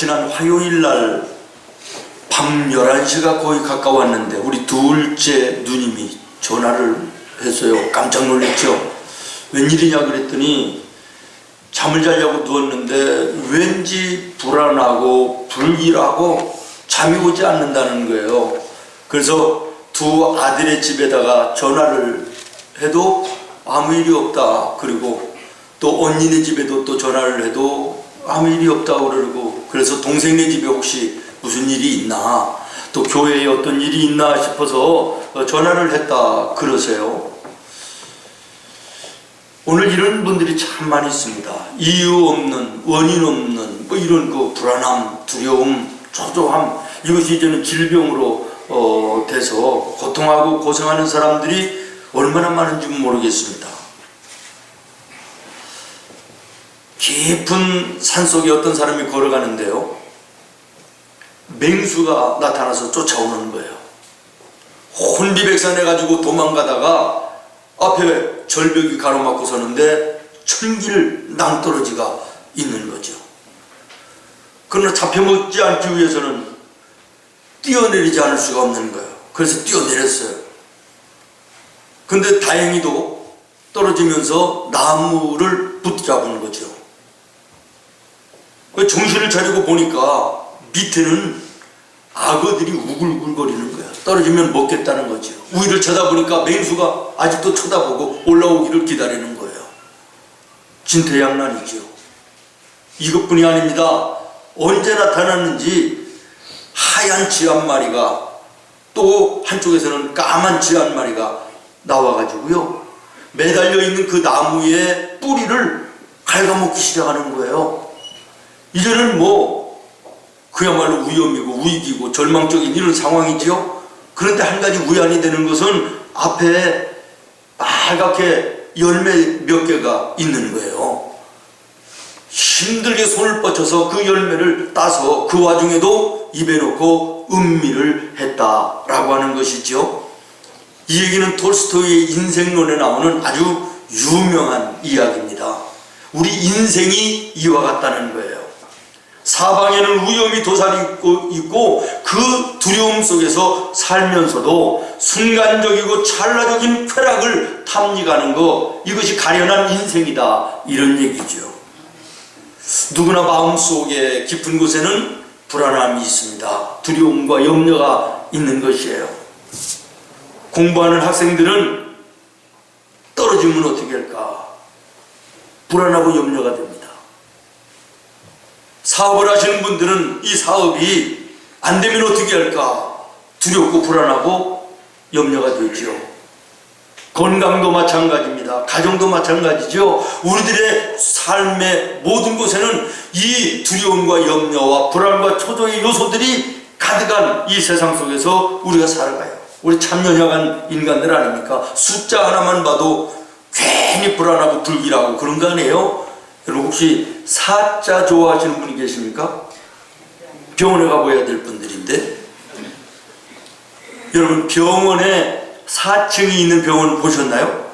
지난 화요일 날 밤 11시가 거의 가까웠는데 우리 둘째 누님이 전화를 했어요. 깜짝 놀랐죠. 웬일이냐 그랬더니 잠을 자려고 누웠는데 왠지 불안하고 불길하고 잠이 오지 않는다는 거예요. 그래서 두 아들의 집에다가 전화를 해도 아무 일이 없다. 그리고 또 언니네 집에도 또 전화를 해도 아무 일이 없다고 그러고, 그래서 동생네 집에 혹시 무슨 일이 있나, 또 교회에 어떤 일이 있나 싶어서 전화를 했다 그러세요. 오늘 이런 분들이 참 많이 있습니다. 이유 없는, 원인 없는 뭐 이런 그 불안함, 두려움, 초조함, 이것이 이제는 질병으로 돼서 고통하고 고생하는 사람들이 얼마나 많은지 모르겠습니다. 깊은 산속에 어떤 사람이 걸어가는데요, 맹수가 나타나서 쫓아오는 거예요. 혼비백산해가지고 도망가다가 앞에 절벽이 가로막고 서는데 천길 낭떠러지가 있는 거죠. 그러나 잡혀먹지 않기 위해서는 뛰어내리지 않을 수가 없는 거예요. 그래서 뛰어내렸어요. 근데 다행히도 떨어지면서 나무를 붙잡은 거죠. 정신을 차리고 보니까 밑에는 악어들이 우글우글거리는 거야. 떨어지면 먹겠다는 거죠. 위를 쳐다보니까 맹수가 아직도 쳐다보고 올라오기를 기다리는 거예요. 진퇴양난이죠. 이것뿐이 아닙니다. 언제 나타났는지 하얀 쥐 한 마리가, 또 한쪽에서는 까만 쥐 한 마리가 나와가지고요, 매달려 있는 그 나무의 뿌리를 갉아먹기 시작하는 거예요. 이제는 뭐 그야말로 위험이고 위기고 절망적인 이런 상황이지요. 그런데 한 가지 위안이 되는 것은 앞에 빨갛게 열매 몇 개가 있는 거예요. 힘들게 손을 뻗쳐서 그 열매를 따서 그 와중에도 입에 넣고 음미를 했다라고 하는 것이죠. 이 얘기는 톨스토이의 인생론에 나오는 아주 유명한 이야기입니다. 우리 인생이 이와 같다는 거예요. 사방에는 위험이 도사리고 있고 그 두려움 속에서 살면서도 순간적이고 찰나적인 쾌락을 탐닉하는 것, 이것이 가련한 인생이다, 이런 얘기죠. 누구나 마음속에 깊은 곳에는 불안함이 있습니다. 두려움과 염려가 있는 것이에요. 공부하는 학생들은 떨어지면 어떻게 할까 불안하고 염려가 됩니다. 사업을 하시는 분들은 이 사업이 안 되면 어떻게 할까 두렵고 불안하고 염려가 되죠. 건강도 마찬가지입니다. 가정도 마찬가지죠. 우리들의 삶의 모든 곳에는 이 두려움과 염려와 불안과 초조의 요소들이 가득한 이 세상 속에서 우리가 살아가요. 우리 참 연약한 인간들 아닙니까? 숫자 하나만 봐도 괜히 불안하고 불길하고 그런 거 아니에요? 여러분 혹시 사자 좋아하시는 분이 계십니까? 병원에 가봐야 될 분들인데, 여러분 병원에 4층이 있는 병원 보셨나요?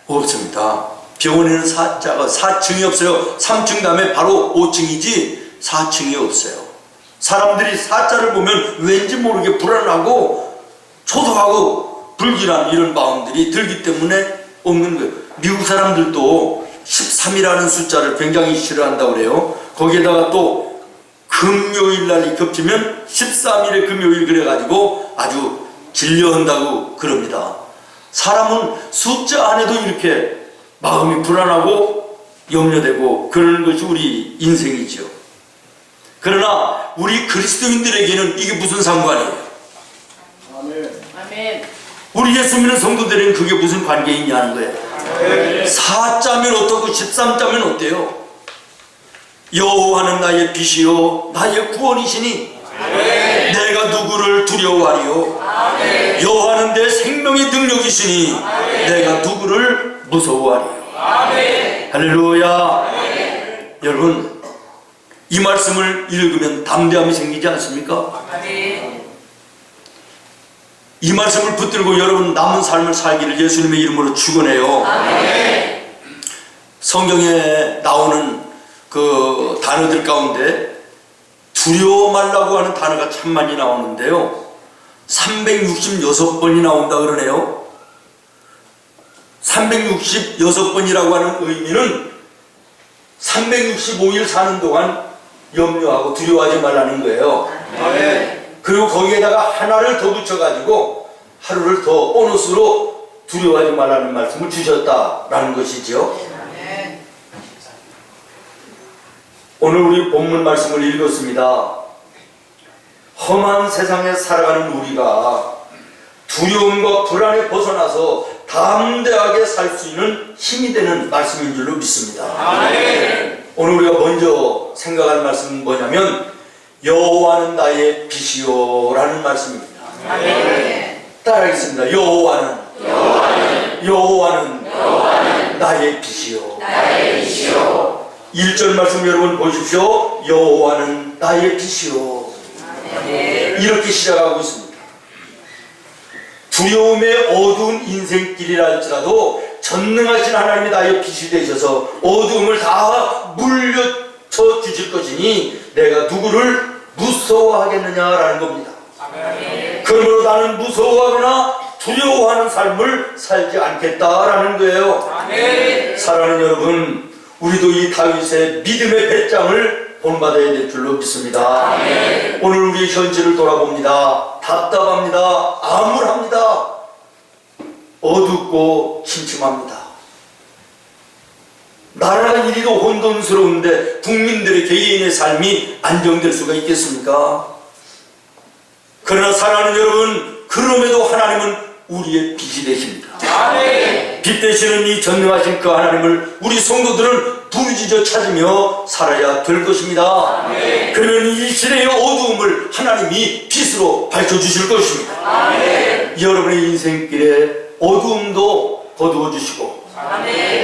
없습니다. 병원에는 4층이 없어요. 3층 다음에 바로 5층이지 4층이 없어요. 사람들이 4자를 보면 왠지 모르게 불안하고 초조하고 불길한 이런 마음들이 들기 때문에 없는 거예요. 미국 사람들도 13이라는 숫자를 굉장히 싫어한다고 그래요. 거기에다가 또 금요일 날이 겹치면 13일의 금요일 그래가지고 아주 진료한다고 그럽니다. 사람은 숫자 안에도 이렇게 마음이 불안하고 염려되고 그러는 것이 우리 인생이죠. 그러나 우리 그리스도인들에게는 이게 무슨 상관이에요? 아멘. 우리 예수 믿는 성도들에게는 그게 무슨 관계 있냐는 거예요. 4자면 어떻고 13자면 어때요? 여호와는 나의 빛이요 나의 구원이시니 아멘. 내가 누구를 두려워하리요? 아멘. 여호와는 내 생명의 능력이시니 아멘. 내가 누구를 무서워하리요? 아멘. 할렐루야. 아멘. 여러분 이 말씀을 읽으면 담대함이 생기지 않습니까? 아멘. 이 말씀을 붙들고 여러분 남은 삶을 살기를 예수님의 이름으로 축원해요. 아멘. 성경에 나오는 그 단어들 가운데 두려워 말라고 하는 단어가 참 많이 나오는데요. 366번이 나온다 그러네요. 366번이라고 하는 의미는 365일 사는 동안 염려하고 두려워하지 말라는 거예요. 그리고 거기에다가 하나를 더 붙여가지고 하루를 더 보너스로 두려워하지 말라는 말씀을 주셨다라는 것이죠. 오늘 우리 본문 말씀을 읽었습니다. 험한 세상에 살아가는 우리가 두려움과 불안에 벗어나서 담대하게 살 수 있는 힘이 되는 말씀인 줄로 믿습니다. 오늘 우리가 먼저 생각할 말씀은 뭐냐면 여호와는 나의 빛이요 라는 말씀입니다. 따라하겠습니다. 여호와는 나의 빛이요. 1절 말씀 여러분 보십시오. 여호와는 나의 빛이요. 이렇게 시작하고 있습니다. 두려움의 어두운 인생길이라 할지라도 전능하신 하나님이 나의 빛이 되셔서 어두움을 다 물려쳐 주실 것이니 내가 누구를 무서워하겠느냐라는 겁니다. 그러므로 나는 무서워하거나 두려워하는 삶을 살지 않겠다라는 거예요. 사랑하는 여러분, 우리도 이 다윗의 믿음의 배짱을 본받아야 될 줄로 믿습니다. 오늘 우리의 현실을 돌아봅니다. 답답합니다. 암울합니다. 어둡고 침침합니다. 나라가 이리도 혼돈스러운데 국민들의 개인의 삶이 안정될 수가 있겠습니까? 그러나 사랑하는 여러분, 그럼에도 하나님은 우리의 빛이 되십니다. 빛 되시는 이 전능하신 그 하나님을 우리 성도들은 부르짖어 찾으며 살아야 될 것입니다. 그러면 이 시대의 어두움을 하나님이 빛으로 밝혀주실 것입니다. 여러분의 인생길에 어두움도 거두어 주시고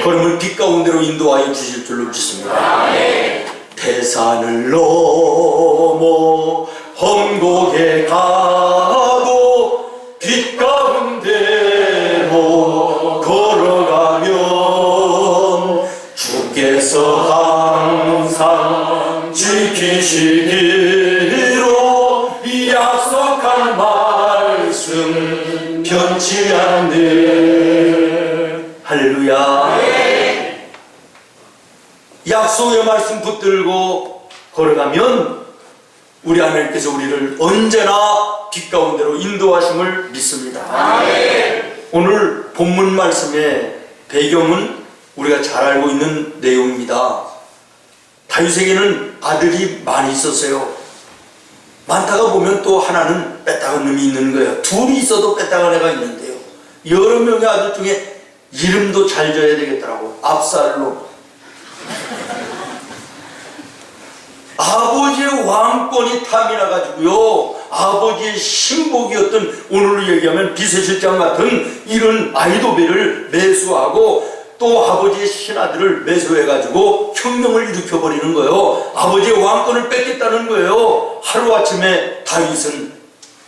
그러면 빛 가운데로 인도하여 주실 줄로 믿습니다. 태산을 넘어 험곡에 가고 빛 가운데로 걸어가면 주께서 항상 지키시기로 약속한 말씀 변치 않네. 할렐루야. 약속의 말씀 붙들고 걸어가면 우리 하나님께서 우리를 언제나 빛 가운데로 인도하심을 믿습니다. 오늘 본문 말씀의 배경은 우리가 잘 알고 있는 내용입니다. 다윗에게는 아들이 많이 있었어요. 많다가 보면 또 하나는 뺐다간 놈이 있는 거예요. 둘이 있어도 뺐다간 애가 있는데요. 여러 명의 아들 중에 이름도 잘 져야 되겠더라고. 압살롬. 아버지의 왕권이 탐이 나가지고요, 아버지의 신복이었던, 오늘로 얘기하면 비서실장 같은 이런 아이도벨을 매수하고 또 아버지의 신하들을 매수해가지고 혁명을 일으켜버리는 거예요. 아버지의 왕권을 뺏겠다는 거예요. 하루아침에 다윗은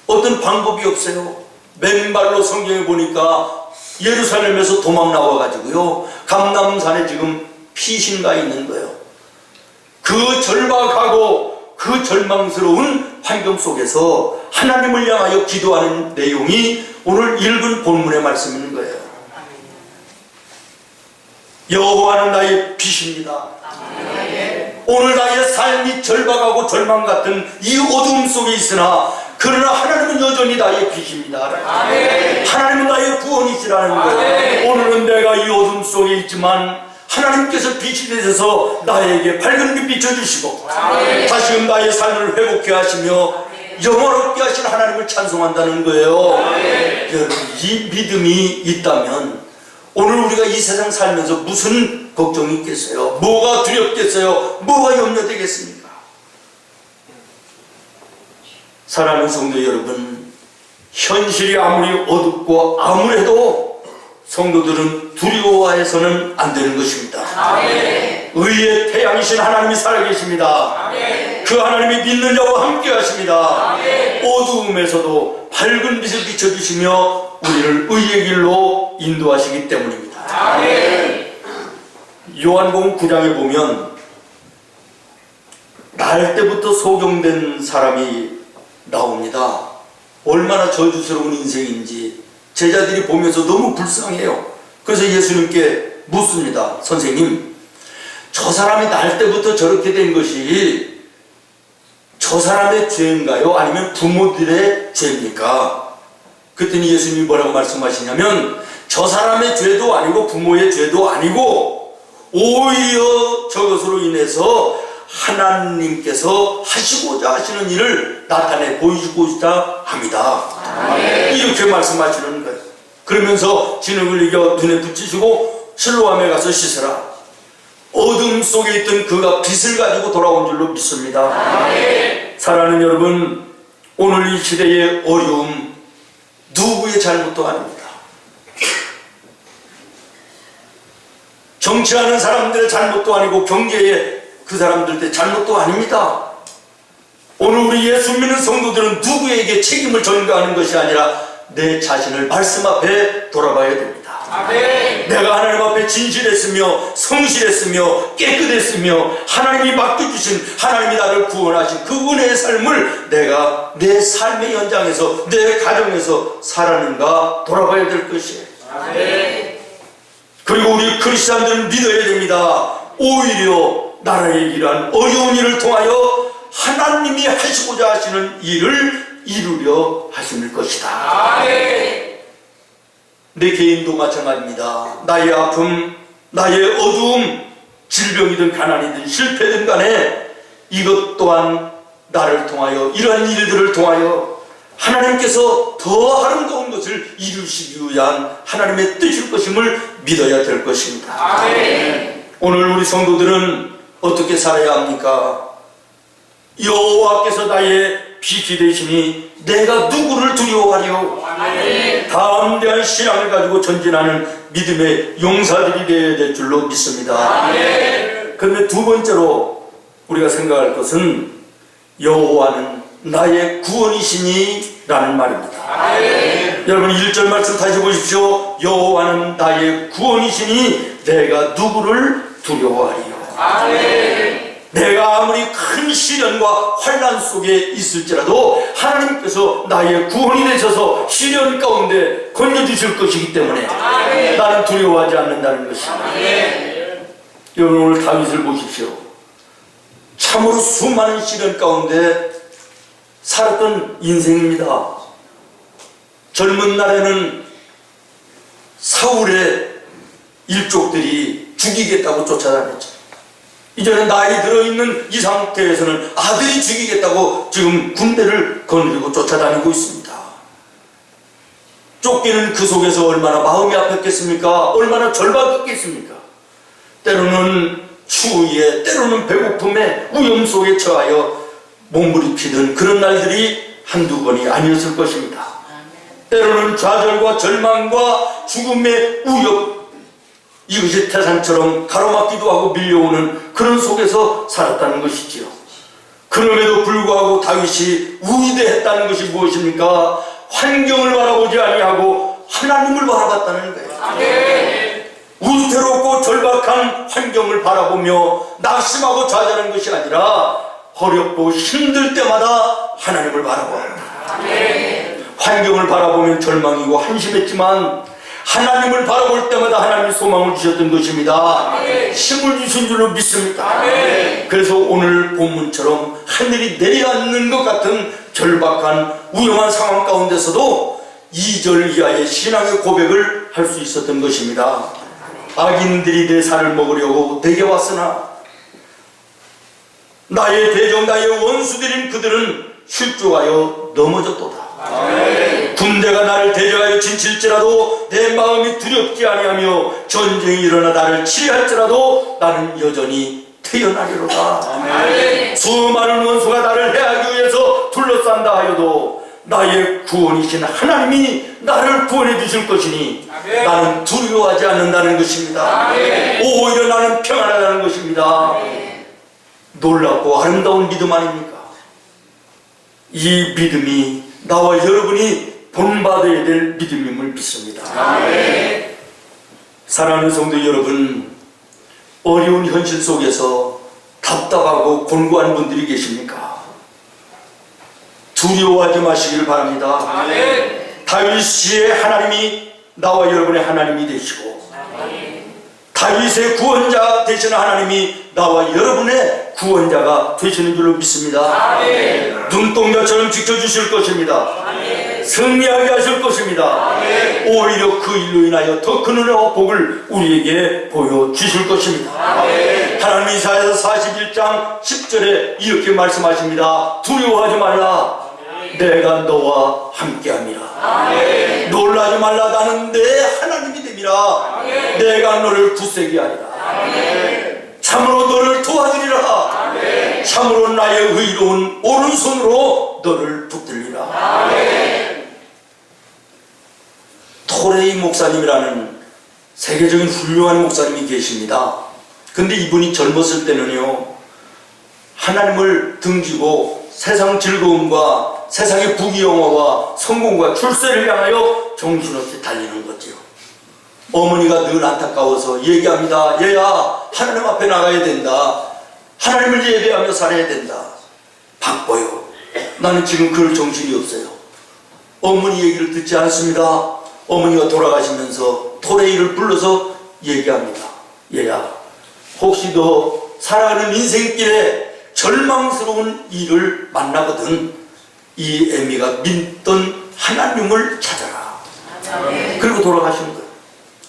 어떤 방법이 없어요. 맨발로 성경에 보니까 예루살렘에서 도망 나와가지고요, 감람산에 지금 피신가 있는 거예요. 그 절박하고 그 절망스러운 환경 속에서 하나님을 향하여 기도하는 내용이 오늘 읽은 본문의 말씀인 거예요. 여호와는 나의 빛입니다. 오늘 나의 삶이 절박하고 절망 같은 이 어두움 속에 있으나 그러나 하나님은 여전히 나의 빛입니다. 하나님은 나의 구원이시라는 거예요. 오늘은 내가 이 어둠 속에 있지만 하나님께서 빛이 되셔서 나에게 밝은 빛 비춰주시고 다시금 나의 삶을 회복케 하시며 영원롭게 하신 하나님을 찬송한다는 거예요. 여러분, 이 믿음이 있다면 오늘 우리가 이 세상 살면서 무슨 걱정이 있겠어요? 뭐가 두렵겠어요? 뭐가 염려되겠습니까? 사랑하는 성도 여러분, 현실이 아무리 어둡고 암울해도 성도들은 두려워해서는 안 되는 것입니다. 의의 태양이신 하나님이 살아계십니다. 그 하나님이 믿는 자와 함께 하십니다. 어두움에서도 밝은 빛을 비춰주시며 우리를 의의 길로 인도하시기 때문입니다. 요한복음 9장에 보면 날 때부터 소경된 사람이 나옵니다. 얼마나 저주스러운 인생인지 제자들이 보면서 너무 불쌍해요. 그래서 예수님께 묻습니다. 선생님, 저 사람이 날 때부터 저렇게 된 것이 저 사람의 죄인가요? 아니면 부모들의 죄입니까? 그랬더니 예수님이 뭐라고 말씀하시냐면, 저 사람의 죄도 아니고 부모의 죄도 아니고 오히려 저것으로 인해서 하나님께서 하시고자 하시는 일을 나타내 보이시고자 합니다. 이렇게 말씀하시는 거예요. 그러면서 진흙을 이겨 눈에 붙이시고 실로암에 가서 씻으라. 어둠 속에 있던 그가 빛을 가지고 돌아온 줄로 믿습니다. 사랑하는 여러분, 오늘 이 시대의 어려움 누구의 잘못도 아닙니다. 정치하는 사람들의 잘못도 아니고 경제의 그 사람들의 잘못도 아닙니다. 오늘 우리 예수 믿는 성도들은 누구에게 책임을 전가하는 것이 아니라 내 자신을 말씀 앞에 돌아봐야 됩니다. 내가 하나님 앞에 진실했으며 성실했으며 깨끗했으며 하나님이 맡겨주신, 하나님이 나를 구원하신 그 은혜의 삶을 내가 내 삶의 현장에서, 내 가정에서 살았는가 돌아봐야 될 것이에요. 그리고 우리 크리스찬들은 믿어야 됩니다. 오히려 나라의 일한 어려운 일을 통하여 하나님이 하시고자 하시는 일을 이루려 하실 것이다. 내 개인도 마찬가지입니다. 나의 아픔, 나의 어두움, 질병이든 가난이든 실패든 간에 이것 또한 나를 통하여, 이러한 일들을 통하여 하나님께서 더 아름다운 것을 이루시기 위한 하나님의 뜻일 것임을 믿어야 될 것입니다. 오늘 우리 성도들은 어떻게 살아야 합니까? 여호와께서 나의 빛이 되시니 내가 누구를 두려워하리요? 담대한 신앙을 가지고 전진하는 믿음의 용사들이 되어야 될 줄로 믿습니다. 그런데 두 번째로 우리가 생각할 것은 여호와는 나의 구원이시니 라는 말입니다. 여러분 1절 말씀 다시 보십시오. 여호와는 나의 구원이시니 내가 누구를 두려워하리요? 내가 아무리 큰 시련과 환난 속에 있을지라도 하나님께서 나의 구원이 되셔서 시련 가운데 건져주실 것이기 때문에 나는 두려워하지 않는다는 것입니다. 여러분 오늘 다윗을 보십시오. 참으로 수많은 시련 가운데 살았던 인생입니다. 젊은 날에는 사울의 일족들이 죽이겠다고 쫓아다녔죠. 이제는 나이 들어있는 이 상태에서는 아들이 죽이겠다고 지금 군대를 거느리고 쫓아다니고 있습니다. 쫓기는 그 속에서 얼마나 마음이 아팠겠습니까? 얼마나 절박했겠습니까? 때로는 추위에, 때로는 배고픔에, 위험 속에 처하여 몸부림치던 그런 날들이 한두 번이 아니었을 것입니다. 때로는 좌절과 절망과 죽음의 우역, 이것이 태산처럼 가로막기도 하고 밀려오는 그런 속에서 살았다는 것이지요. 그럼에도 불구하고 다윗이 위대했다는 것이 무엇입니까? 환경을 바라보지 아니하고 하나님을 바라봤다는 거예요. 위태롭고 절박한 환경을 바라보며 낙심하고 좌절한 것이 아니라 어렵고 힘들 때마다 하나님을 바라보았다. 환경을 바라보면 절망이고 한심했지만 하나님을 바라볼 때마다 하나님이 소망을 주셨던 것입니다. 힘을 주신 줄로 믿습니다. 그래서 오늘 본문처럼 하늘이 내려앉는 것 같은 절박한 위험한 상황 가운데서도 2절 이하의 신앙의 고백을 할 수 있었던 것입니다. 악인들이 내 살을 먹으려고 내게 왔으나 나의 대적, 나의 원수들인 그들은 실족하여 넘어졌도다. 군대가 나를 대적하여 진칠지라도 내 마음이 두렵지 아니하며 전쟁이 일어나 나를 치리할지라도 나는 여전히 태어나리로다. 수많은 원수가 나를 해하기 위해서 둘러싼다 하여도 나의 구원이신 하나님이 나를 구원해 주실 것이니 나는 두려워하지 않는다는 것입니다. 오히려 나는 평안하다는 것입니다. 놀랍고 아름다운 믿음 아닙니까? 이 믿음이 나와 여러분이 본받아야 될 믿음임을 믿습니다. 사랑하는 성도 여러분, 어려운 현실 속에서 답답하고 곤고한 분들이 계십니까? 두려워하지 마시길 바랍니다. 아멘. 다윗의 하나님이 나와 여러분의 하나님이 되시고, 다윗의 구원자 되시는 하나님이 나와 여러분의 구원자가 되시는 줄로 믿습니다. 아멘. 눈동자처럼 지켜주실 것입니다. 아멘. 승리하게 하실 것입니다. 아멘. 오히려 그 일로 인하여 더 큰 은혜와 복을 우리에게 보여주실 것입니다. 아멘. 하나님 이사야서 41장 10절에 이렇게 말씀하십니다. 두려워하지 말라. 내가 너와 함께함이라. 아멘. 놀라지 말라. 나는 내 하나님이 됨이라. 아멘. 내가 너를 굳세게 하리라. 아멘. 참으로 너를 도와주리라. 아멘. 참으로 나의 의로운 오른손으로 너를 붙들리라. 아멘. 토레이 목사님이라는 세계적인 훌륭한 목사님이 계십니다. 근데 이분이 젊었을 때는요, 하나님을 등지고 세상 즐거움과 세상의 부귀영화와 성공과 출세를 향하여 정신없이 달리는 거죠. 어머니가 늘 안타까워서 얘기합니다. 얘야, 하나님 앞에 나가야 된다. 하나님을 예배하며 살아야 된다. 바빠요. 나는 지금 그럴 정신이 없어요. 어머니 얘기를 듣지 않습니다. 어머니가 돌아가시면서 토레이를 불러서 얘기합니다. 얘야, 혹시 너 살아가는 인생길에 절망스러운 일을 만나거든 이 애미가 믿던 하나님을 찾아라. 그리고 돌아가신 거예요.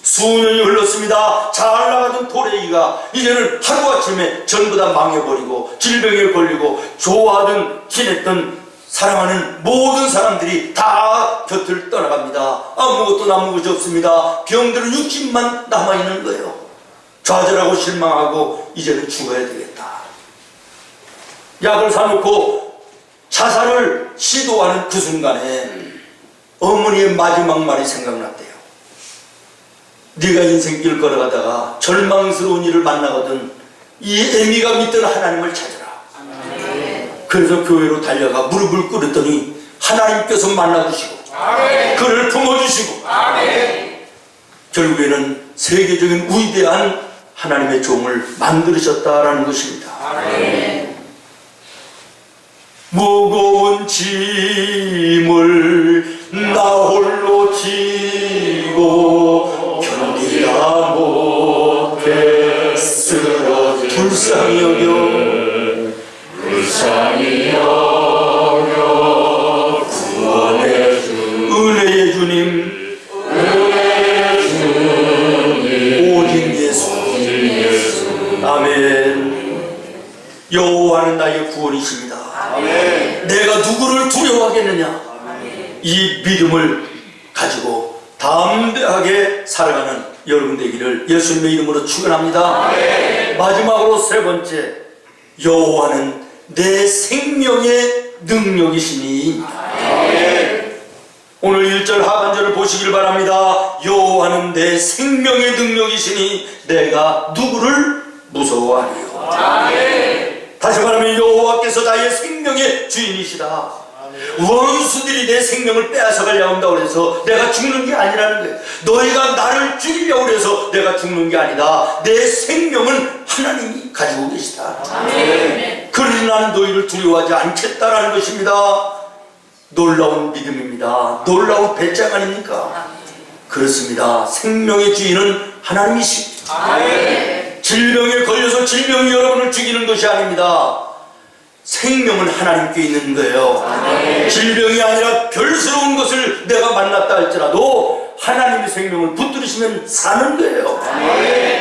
수년이 흘렀습니다. 잘 나가던 토레이가 이제는 하루아침에 전부 다 망해버리고 질병에 걸리고 좋아하던 지냈던 사랑하는 모든 사람들이 다 곁을 떠나갑니다. 아무것도 남은 것이 없습니다. 병들은 육신만 남아있는 거예요. 좌절하고 실망하고 이제는 죽어야 되겠다. 약을 사놓고 자살을 시도하는 그 순간에 어머니의 마지막 말이 생각났대요. 네가 인생길 걸어가다가 절망스러운 일을 만나거든 이 애미가 믿던 하나님을 찾아라. 그래서 교회로 달려가 무릎을 꿇었더니 하나님께서 만나주시고 그를 품어주시고 결국에는 세계적인 위대한 하나님의 종을 만들으셨다라는 것입니다. 무거운 짐을 나 홀로 지고 견디다 못해 쓰러져 불쌍히 여겨 구원의 주 은혜의 주님 오직 예수 아멘. 여호와는 나의 구원이십니다. 내가 누구를 두려워하겠느냐? 이 믿음을 가지고 담대하게 살아가는 여러분 되기를 예수님의 이름으로 축원합니다. 마지막으로 세 번째, 여호와는 내 생명의 능력이시니. 오늘 1절 하반절을 보시길 바랍니다. 여호와는 내 생명의 능력이시니 내가 누구를 무서워하리요. 다시 말하면 여호와께서 나의 생명의 주인이시다. 원수들이 내 생명을 빼앗아가려고 한다고 해서 내가 죽는 게 아니라는 거예요. 너희가 나를 죽이려고 해서 내가 죽는 게 아니다. 내 생명은 하나님이 가지고 계시다. 그러니 나는 너희를 두려워하지 않겠다라는 것입니다. 놀라운 믿음입니다. 놀라운 배짱 아닙니까? 그렇습니다. 생명의 주인은 하나님이십니다. 질병에 걸려서 질병이 여러분을 죽이는 것이 아닙니다. 생명은 하나님께 있는 거예요. 질병이 아니라 별스러운 것을 내가 만났다 할지라도 하나님의 생명을 붙들으시면 사는 거예요.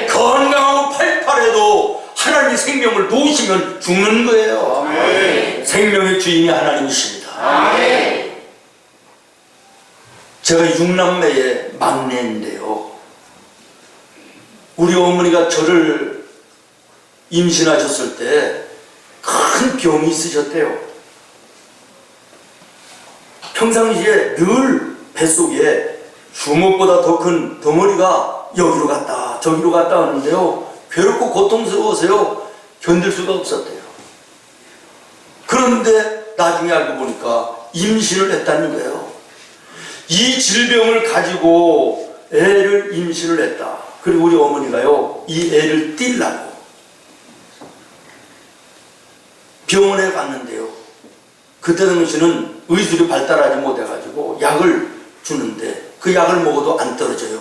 건강하고 팔팔해도 하나님의 생명을 놓으시면 죽는 거예요. 생명의 주인이 하나님이십니다. 제가 6남매의 막내인데요, 우리 어머니가 저를 임신하셨을 때 큰 병이 있으셨대요. 평상시에 늘 뱃속에 주먹보다 더 큰 덩어리가 여기로 갔다 저기로 갔다 하는데요, 괴롭고 고통스러워서요 견딜 수가 없었대요. 그런데 나중에 알고 보니까 임신을 했다는 거예요. 이 질병을 가지고 애를 임신을 했다. 그리고 우리 어머니가요 이 애를 띨라고 병원에 갔는데요. 그때 당시는 의술이 발달하지 못해가지고 약을 주는데 그 약을 먹어도 안 떨어져요.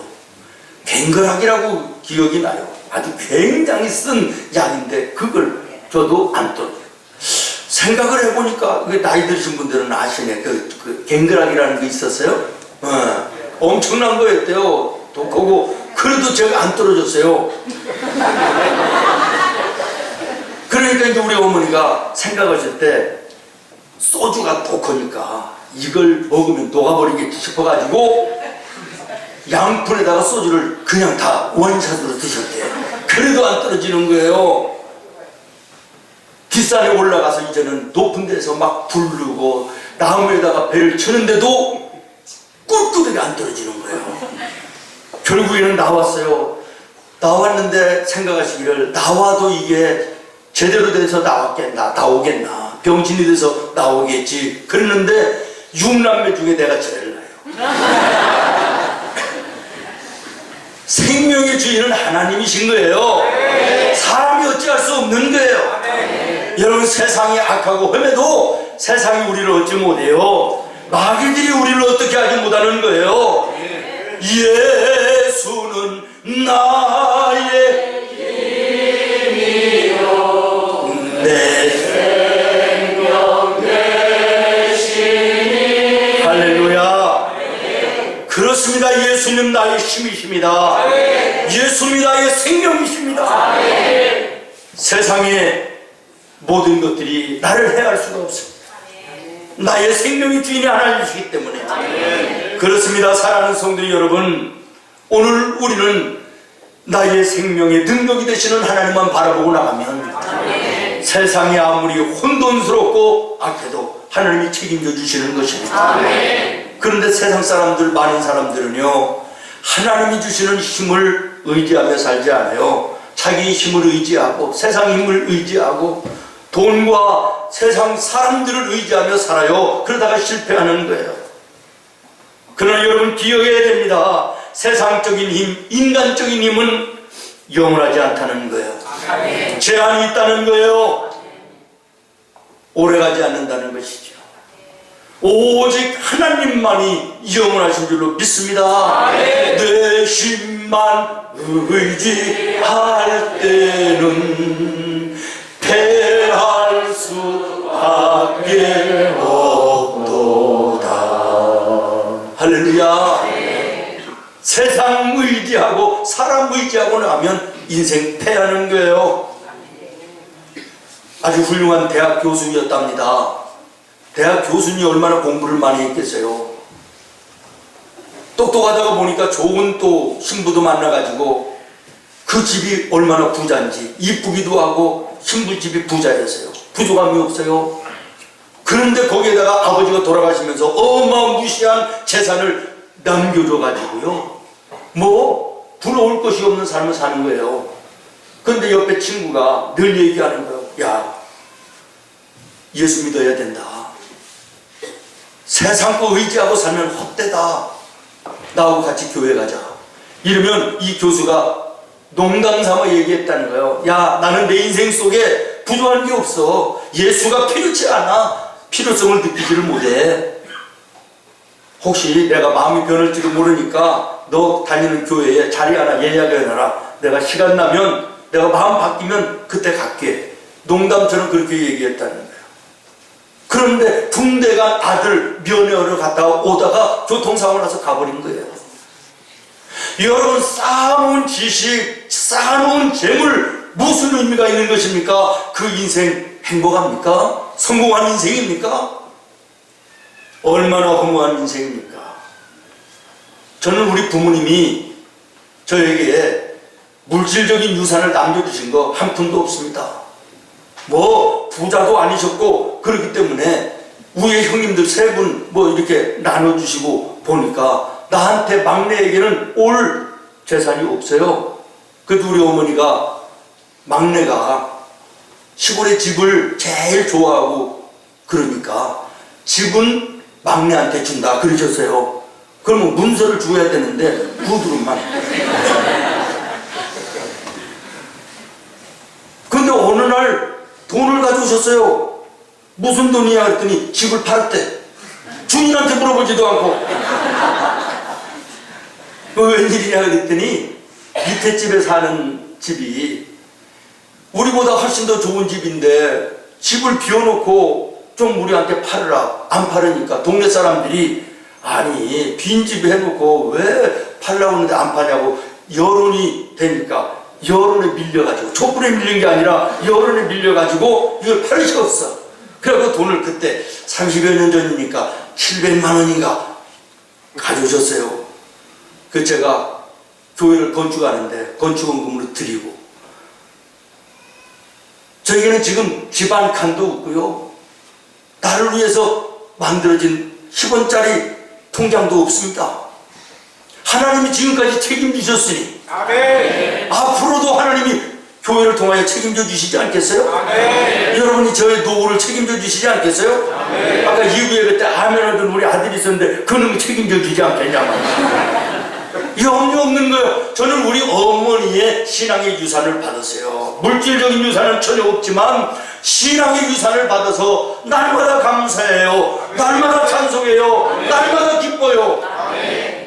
갱글락이라고 기억이 나요. 아주 굉장히 쓴 약인데 그걸 줘도 안 떨어져요. 생각을 해보니까 나이 드신 분들은 아시네. 그 갱글락이라는 게 있었어요. 엄청난 거였대요. 독하고 그래도 제가 안 떨어졌어요. 그러니까 이제 우리 어머니가 생각하실 때 소주가 독하니까 이걸 먹으면 녹아버리겠지 싶어가지고 양푼에다가 소주를 그냥 다 원샷으로 드셨대. 그래도 안 떨어지는 거예요. 뒷산에 올라가서 이제는 높은 데서 막 부르고 나무에다가 배를 치는데도 꿀꿀하게 안 떨어지는 거예요. 결국에는 나왔어요. 나왔는데 생각하시기를 나와도 이게 제대로 돼서 나오겠나 병신이 돼서 나오겠지 그랬는데 6남매 중에 내가 제일 나요. 생명의 주인은 하나님이신 거예요. 사람이 어찌할 수 없는 거예요. 여러분 세상이 악하고 험해도 세상이 우리를 얻지 못해요. 마귀들이 우리를 어떻게 하지 못하는 거예요. 예수는 나의 힘이요 내 생명 되시니 할렐루야. 그렇습니다. 예수님 나의 힘이십니다. 예수님이 나의 생명이십니다. 세상의 모든 것들이 나를 해할 수가 없습니다. 나의 생명의 주인이 하나님이시기 때문에. 그렇습니다. 사랑하는 성도 여러분, 오늘 우리는 나의 생명의 능력이 되시는 하나님만 바라보고 나가면 세상이 아무리 혼돈스럽고 악해도 하나님이 책임져 주시는 것입니다. 그런데 세상 사람들, 많은 사람들은요 하나님이 주시는 힘을 의지하며 살지 않아요. 자기 힘을 의지하고 세상 힘을 의지하고 돈과 세상 사람들을 의지하며 살아요. 그러다가 실패하는 거예요. 그러나 여러분 기억해야 됩니다. 세상적인 힘, 인간적인 힘은 영원하지 않다는 거예요. 제한이 있다는 거예요. 오래가지 않는다는 것이죠. 오직 하나님만이 영원하신 줄로 믿습니다. 내 힘만 의지할 때는 패할 수밖에 없도다. 할렐루야. 세상 의지하고 사람 의지하고 나면 인생 패하는 거예요. 아주 훌륭한 대학 교수였답니다. 대학 교수님이 얼마나 공부를 많이 했겠어요. 똑똑하다가 보니까 좋은 또 신부도 만나가지고 그 집이 얼마나 부자인지 이쁘기도 하고 신부 집이 부자였어요. 부족함이 없어요. 그런데 거기에다가 아버지가 돌아가시면서 어마무시한 재산을 남겨줘가지고요 뭐 부러울 것이 없는 삶을 사는 거예요. 그런데 옆에 친구가 늘 얘기하는 거예요. 야, 예수 믿어야 된다. 세상 거 의지하고 살면 헛되다. 나하고 같이 교회 가자. 이러면 이 교수가 농담 삼아 얘기했다는 거예요. 야, 나는 내 인생 속에 부족한 게 없어. 예수가 필요치 않아. 필요성을 느끼지를 못해. 혹시 내가 마음이 변할지도 모르니까 너 다니는 교회에 자리 하나 예약해놔라. 내가 시간 나면 내가 마음 바뀌면 그때 갈게. 농담처럼 그렇게 얘기했다는 거예요. 그런데 군대 간 아들 면회하러 갔다 오다가 교통사고 나서 가버린 거예요. 여러분, 쌓아놓은 지식, 쌓아놓은 재물 무슨 의미가 있는 것입니까? 그 인생 행복합니까? 성공한 인생입니까? 얼마나 허무한 인생입니까? 저는 우리 부모님이 저에게 물질적인 유산을 남겨주신 거 한 푼도 없습니다. 뭐 부자도 아니셨고 그렇기 때문에 위에 형님들 세 분 뭐 이렇게 나눠주시고 보니까 나한테 막내에게는 올 재산이 없어요. 그래도 우리 어머니가 막내가 시골에 집을 제일 좋아하고 그러니까 집은 막내한테 준다 그러셨어요. 그러면 문서를 줘야 되는데 부두름만. 근데 어느 날 돈을 가져오셨어요. 무슨 돈이야 그랬더니 집을 팔았대. 주인한테 물어보지도 않고. 웬일이냐 그랬더니 밑에 집에 사는 집이 우리보다 훨씬 더 좋은 집인데 집을 비워놓고 좀 우리한테 팔으라. 안 팔으니까 동네 사람들이 아니 빈집 해놓고 왜 팔라고 하는데 안 파냐고 여론이 되니까 여론에 밀려가지고 촛불에 밀린 게 아니라 여론에 밀려가지고 이걸 팔을 수가 없어. 그래서 돈을 그때 30여 년 전이니까 700만 원인가 가져오셨어요. 그 제가 교회를 건축하는데 건축원금으로 드리고 저에게는 지금 집 한 칸도 없고요. 나를 위해서 만들어진 10원짜리 통장도 없습니다. 하나님이 지금까지 책임지셨으니 아멘. 앞으로도 하나님이 교회를 통하여 책임져 주시지 않겠어요? 아멘. 여러분이 저의 노후를 책임져 주시지 않겠어요? 아멘. 아까 이후에 그때 아멘하던 우리 아들이 있었는데 그놈이 책임져 주지 않겠냐 말이야. 염려 없는 거예요. 저는 우리 어머니의 신앙의 유산을 받았어요. 물질적인 유산은 전혀 없지만 신앙의 유산을 받아서 날마다 감사해요. 날마다 찬송해요. 날마다 기뻐요.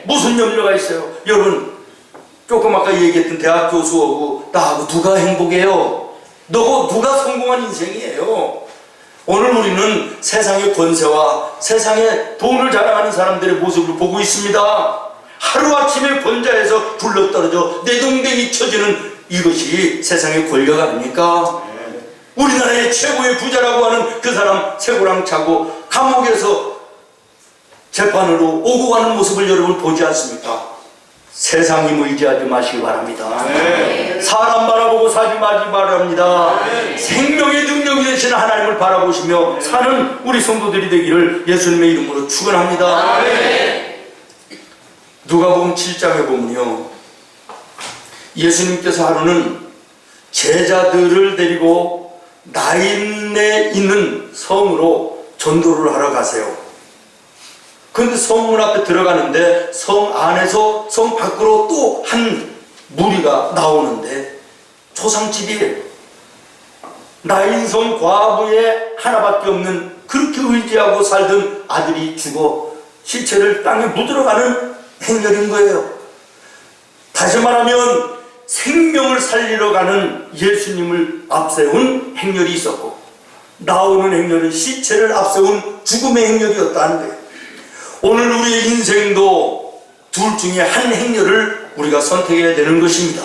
무슨 염려가 있어요? 여러분 조금 아까 얘기했던 대학 교수하고 나하고 누가 행복해요? 너고 누가 성공한 인생이에요? 오늘 우리는 세상의 권세와 세상에 돈을 자랑하는 사람들의 모습을 보고 있습니다. 하루아침에 권자에서 굴러떨어져 내동댕이 쳐지는 이것이 세상의 권력 아닙니까? 우리나라의 최고의 부자라고 하는 그 사람 새고랑 차고 감옥에서 재판으로 오고 가는 모습을 여러분 보지 않습니까? 세상 힘 의지하지 마시기 바랍니다. 사람 바라보고 사지 마시기 바랍니다. 생명의 능력이 되시는 하나님을 바라보시며 사는 우리 성도들이 되기를 예수님의 이름으로 축원합니다. 누가복음 7장에 보면요, 예수님께서 하루는 제자들을 데리고 나인에 있는 성으로 전도를 하러 가세요. 그런데 성문 앞에 들어가는데 성 안에서 성 밖으로 또 한 무리가 나오는데 초상집이에요. 나인성 과부의 하나밖에 없는 그렇게 의지하고 살던 아들이 죽어 시체를 땅에 묻어가는 행렬인 거예요. 다시 말하면 생명을 살리러 가는 예수님을 앞세운 행렬이 있었고 나오는 행렬은 시체를 앞세운 죽음의 행렬이었다는 거예요. 오늘 우리의 인생도 둘 중에 한 행렬을 우리가 선택해야 되는 것입니다.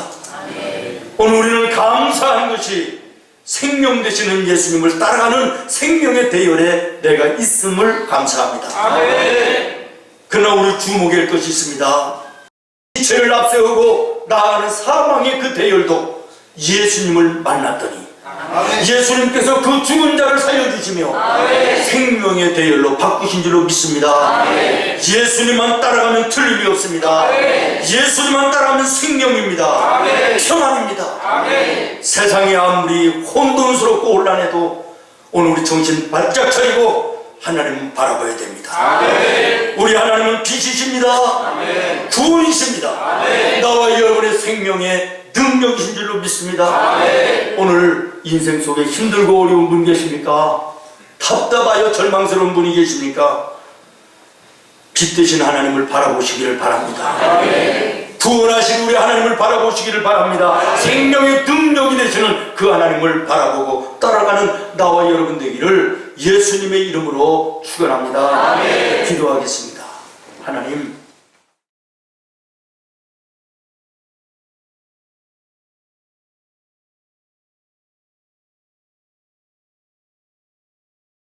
오늘 우리는 감사한 것이 생명 되시는 예수님을 따라가는 생명의 대열에 내가 있음을 감사합니다. 그러나 우리 주목할 것이 있습니다. 시체를 앞세우고 나아가는 사망의 그 대열도 예수님을 만났더니 예수님께서 그 죽은 자를 살려주시며 생명의 대열로 바꾸신 줄로 믿습니다. 예수님만 따라가면 틀림이 없습니다. 예수님만 따라가면 생명입니다. 평안입니다. 세상이 아무리 혼돈스럽고 혼란해도 오늘 우리 정신 바짝 차리고 하나님은 바라봐야 됩니다. 우리 하나님은 빛이십니다. 구원이십니다. 나와 여러분의 생명의 능력이신 줄로 믿습니다. 오늘 인생 속에 힘들고 어려운 분 계십니까? 답답하여 절망스러운 분이 계십니까? 빛 되신 하나님을 바라보시기를 바랍니다. 구원하신 우리 하나님을 바라보시기를 바랍니다. 생명의 능력이 되시는 그 하나님을 바라보고 따라가는 나와 여러분 되기를 예수님의 이름으로 축원합니다. 기도하겠습니다. 하나님,